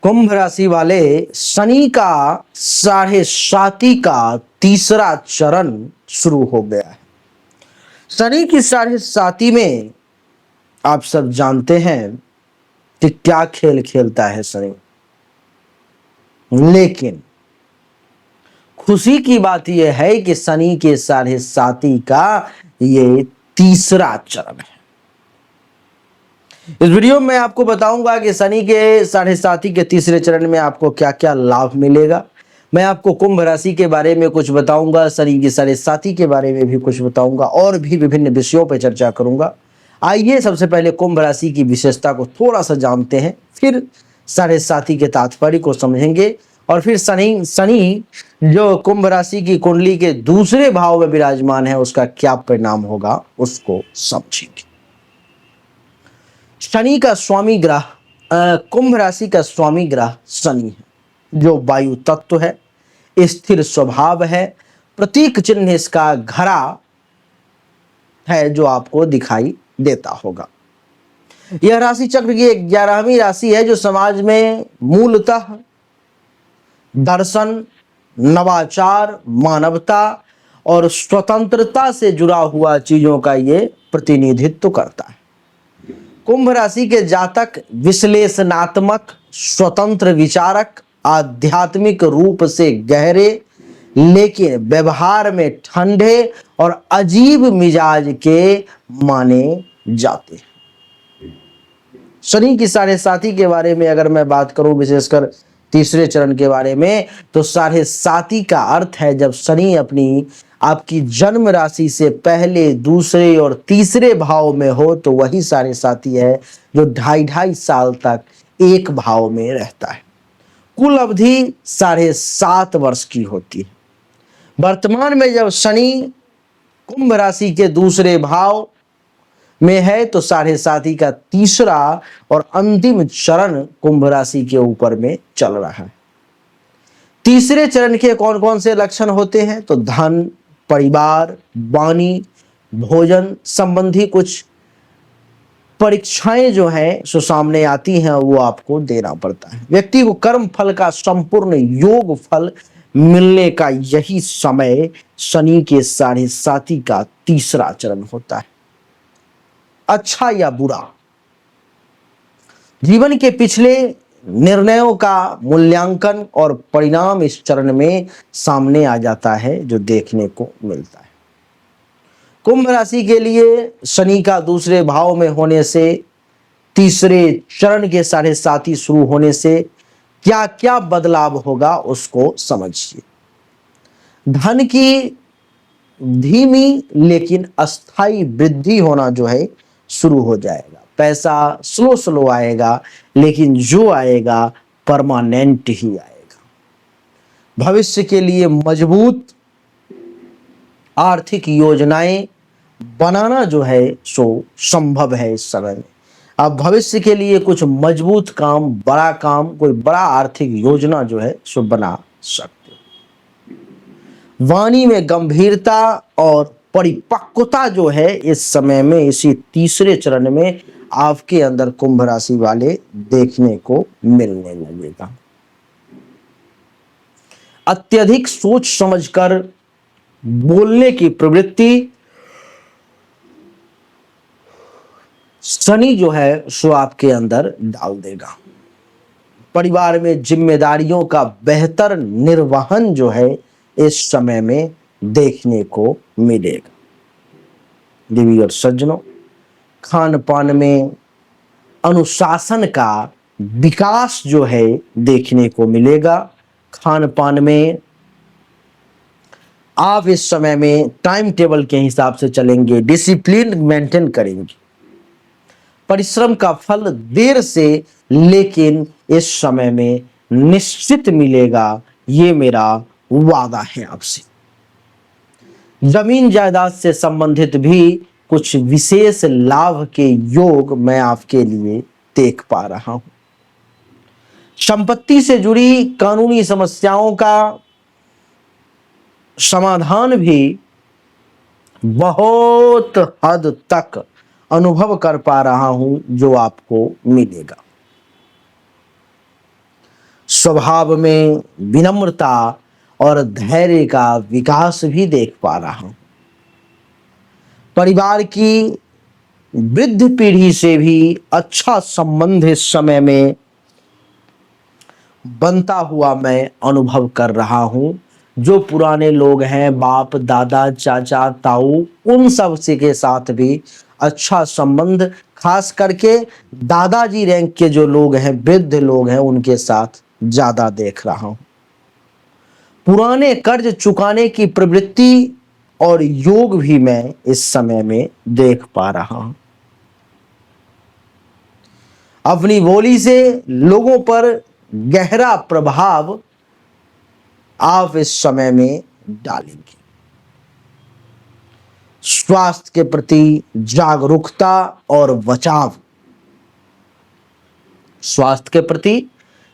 कुंभ राशि वाले, शनि का 7.5 का तीसरा चरण शुरू हो गया है। शनि की 7.5 में आप सब जानते हैं कि क्या खेल खेलता है शनि। लेकिन खुशी की बात यह है कि शनि के 7.5 का ये तीसरा चरण है। इस वीडियो में आपको बताऊंगा कि शनि के 7.5 के तीसरे चरण में आपको क्या क्या लाभ मिलेगा। मैं आपको कुंभ राशि के बारे में कुछ बताऊंगा, शनि की 7.5 के बारे में भी कुछ बताऊंगा और भी विभिन्न विषयों पर चर्चा करूंगा। आइए सबसे पहले कुंभ राशि की विशेषता को थोड़ा सा जानते हैं, फिर 7.5 के तात्पर्य को समझेंगे और फिर शनि जो कुंभ राशि की कुंडली के दूसरे भाव में विराजमान है उसका क्या परिणाम होगा उसको समझेंगे। शनि का स्वामी ग्रह, कुंभ राशि का स्वामी ग्रह शनि है, जो वायु तत्व है, स्थिर स्वभाव है। प्रतीक चिन्ह इसका घड़ा है जो आपको दिखाई देता होगा। यह राशि चक्र की 11वीं राशि है जो समाज में मूलतः दर्शन, नवाचार, मानवता और स्वतंत्रता से जुड़ा हुआ चीजों का ये प्रतिनिधित्व करता है। कुंभ राशि के जातक विश्लेषणात्मक, स्वतंत्र विचारक, आध्यात्मिक रूप से गहरे लेकिन व्यवहार में ठंडे और अजीब मिजाज के माने जाते हैं। शनि की 7.5 के बारे में अगर मैं बात करूं, विशेषकर तीसरे चरण के बारे में, तो 7.5 का अर्थ है जब शनि अपनी आपकी जन्म राशि से पहले, दूसरे और तीसरे भाव में हो तो वही 7.5 है जो 2.5 साल तक एक भाव में रहता है। कुल अवधि 7.5 वर्ष की होती है। वर्तमान में जब शनि कुंभ राशि के दूसरे भाव में है तो 7.5 का तीसरा और अंतिम चरण कुंभ राशि के ऊपर में चल रहा है। तीसरे चरण के कौन कौन से लक्षण होते हैं? तो धन, परिवार, वाणी, भोजन संबंधी कुछ परीक्षाएं जो हैं सो सामने आती हैं, वो आपको देना पड़ता है। व्यक्ति को कर्म फल का संपूर्ण योग फल मिलने का यही समय शनि के 7.5 का तीसरा चरण होता है। अच्छा या बुरा, जीवन के पिछले निर्णयों का मूल्यांकन और परिणाम इस चरण में सामने आ जाता है जो देखने को मिलता है। कुंभ राशि के लिए शनि का दूसरे भाव में होने से, तीसरे चरण के 7.5 शुरू होने से क्या क्या बदलाव होगा उसको समझिए। धन की धीमी लेकिन अस्थाई वृद्धि होना जो है शुरू हो जाएगा। पैसा स्लो स्लो आएगा, लेकिन जो आएगा परमानेंट ही आएगा। भविष्य के लिए मजबूत आर्थिक योजनाएं बनाना जो है सो संभव है इस समय में। आप भविष्य के लिए कुछ मजबूत काम, बड़ा काम, कोई बड़ा आर्थिक योजना जो है सो बना सकते हो। वाणी में गंभीरता और परिपक्वता जो है इस समय में, इसी तीसरे चरण में आपके अंदर कुंभ राशि वाले देखने को मिलने लगेगा। अत्यधिक सोच समझकर बोलने की प्रवृत्ति शनि जो है सो आपके अंदर डाल देगा। परिवार में जिम्मेदारियों का बेहतर निर्वहन जो है इस समय में देखने को मिलेगा। देवी और सज्जनों, खान पान में अनुशासन का विकास जो है देखने को मिलेगा। खान पान में आप इस समय में टाइम टेबल के हिसाब से चलेंगे, डिसिप्लिन मेंटेन करेंगे। परिश्रम का फल देर से लेकिन इस समय में निश्चित मिलेगा, ये मेरा वादा है आपसे। जमीन जायदाद से संबंधित भी कुछ विशेष लाभ के योग मैं आपके लिए देख पा रहा हूं। संपत्ति से जुड़ी कानूनी समस्याओं का समाधान भी बहुत हद तक अनुभव कर पा रहा हूं जो आपको मिलेगा। स्वभाव में विनम्रता और धैर्य का विकास भी देख पा रहा हूं। परिवार की वृद्ध पीढ़ी से भी अच्छा संबंध इस समय में बनता हुआ मैं अनुभव कर रहा हूं। जो पुराने लोग हैं, बाप दादा चाचा ताऊ, उन सब से के साथ भी अच्छा संबंध, खास करके दादाजी रैंक के जो लोग हैं, वृद्ध लोग हैं, उनके साथ ज्यादा देख रहा हूं। पुराने कर्ज चुकाने की प्रवृत्ति और योग भी मैं इस समय में देख पा रहा हूं। अपनी बोली से लोगों पर गहरा प्रभाव आप इस समय में डालेंगे। स्वास्थ्य के प्रति जागरूकता और बचाव, स्वास्थ्य के प्रति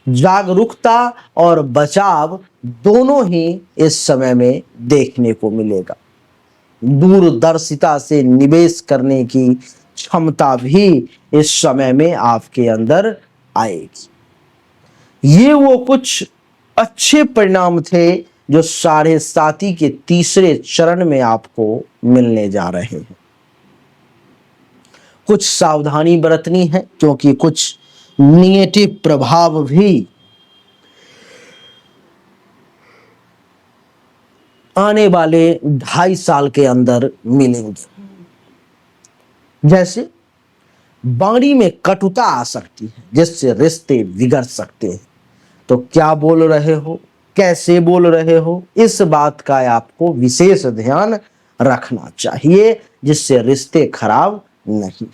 जागरूकता और बचाव दोनों ही इस समय में देखने को मिलेगा। दूरदर्शिता से निवेश करने की क्षमता भी इस समय में आपके अंदर आएगी। ये वो कुछ अच्छे परिणाम थे जो 7.5 के तीसरे चरण में आपको मिलने जा रहे हैं। कुछ सावधानी बरतनी है, क्योंकि कुछ निगेटिव प्रभाव भी आने वाले 2.5 साल के अंदर मिलेंगे। जैसे वाणी में कटुता आ सकती है, जिससे रिश्ते बिगड़ सकते हैं। तो क्या बोल रहे हो, कैसे बोल रहे हो, इस बात का आपको विशेष ध्यान रखना चाहिए, जिससे रिश्ते खराब नहीं।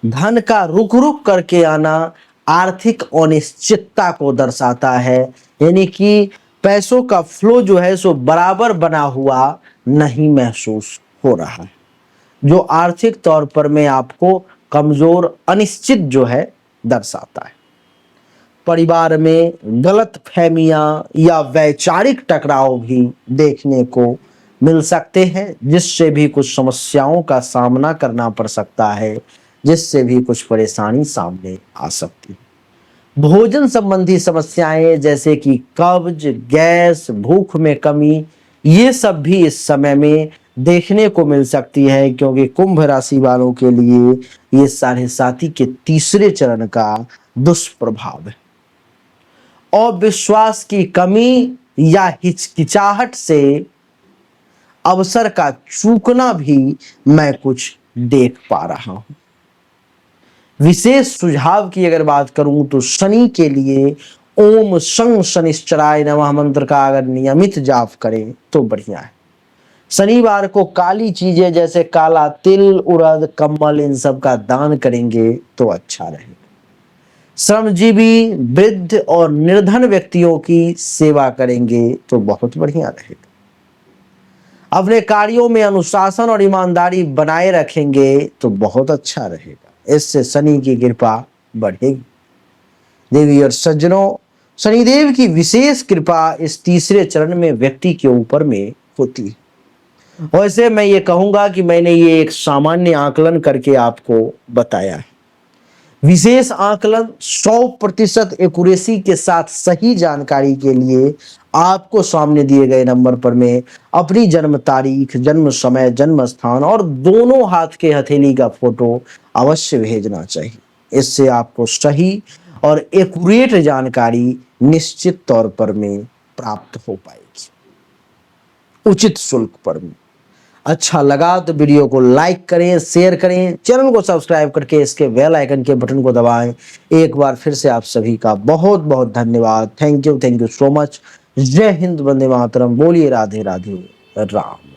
धन का रुक रुक करके आना आर्थिक अनिश्चितता को दर्शाता है, यानी कि पैसों का फ्लो जो है सो बराबर बना हुआ नहीं महसूस हो रहा है, जो आर्थिक तौर पर मैं आपको कमजोर, अनिश्चित जो है दर्शाता है। परिवार में गलत फहमियां या वैचारिक टकराव भी देखने को मिल सकते हैं, जिससे भी कुछ समस्याओं का सामना करना पड़ सकता है, जिससे भी कुछ परेशानी सामने आ सकती है। भोजन संबंधी समस्याएं जैसे कि कब्ज, गैस, भूख में कमी, ये सब भी इस समय में देखने को मिल सकती है, क्योंकि कुंभ राशि वालों के लिए ये 7.5 के तीसरे चरण का दुष्प्रभाव है। और विश्वास की कमी या हिचकिचाहट से अवसर का चूकना भी मैं कुछ देख पा रहा हूं। विशेष सुझाव की अगर बात करूं तो शनि के लिए ओम शं शनिश्चराय नमः मंत्र का अगर नियमित जाप करें तो बढ़िया है। शनिवार को काली चीजें जैसे काला तिल, उड़द, कम्बल, इन सब का दान करेंगे तो अच्छा रहेगा। श्रमजीवी, वृद्ध और निर्धन व्यक्तियों की सेवा करेंगे तो बहुत बढ़िया रहेगा। अपने कार्यों में अनुशासन और ईमानदारी बनाए रखेंगे तो बहुत अच्छा रहेगा, इससे शनि की कृपा बढ़ेगी। देवी और सज्जनों, शनिदेव की विशेष कृपा इस तीसरे चरण में व्यक्ति के ऊपर में होती है। वैसे मैं ये कहूंगा कि मैंने ये एक सामान्य आकलन करके आपको बताया है। विशेष आकलन 100% एक्यूरेसी के साथ सही जानकारी के लिए आपको सामने दिए गए नंबर पर में अपनी जन्म तारीख, जन्म समय, जन्म स्थान और दोनों हाथ के हथेली का फोटो अवश्य भेजना चाहिए। इससे आपको सही और एक्यूरेट जानकारी निश्चित तौर पर में प्राप्त हो पाएगी, उचित शुल्क पर में। अच्छा लगा तो वीडियो को लाइक करें, शेयर करें, चैनल को सब्सक्राइब करके इसके बेल आइकन के बटन को दबाएं। एक बार फिर से आप सभी का बहुत बहुत धन्यवाद। Thank you so much. जय हिंद, वंदे मातरम। बोलिए राधे राधे राम।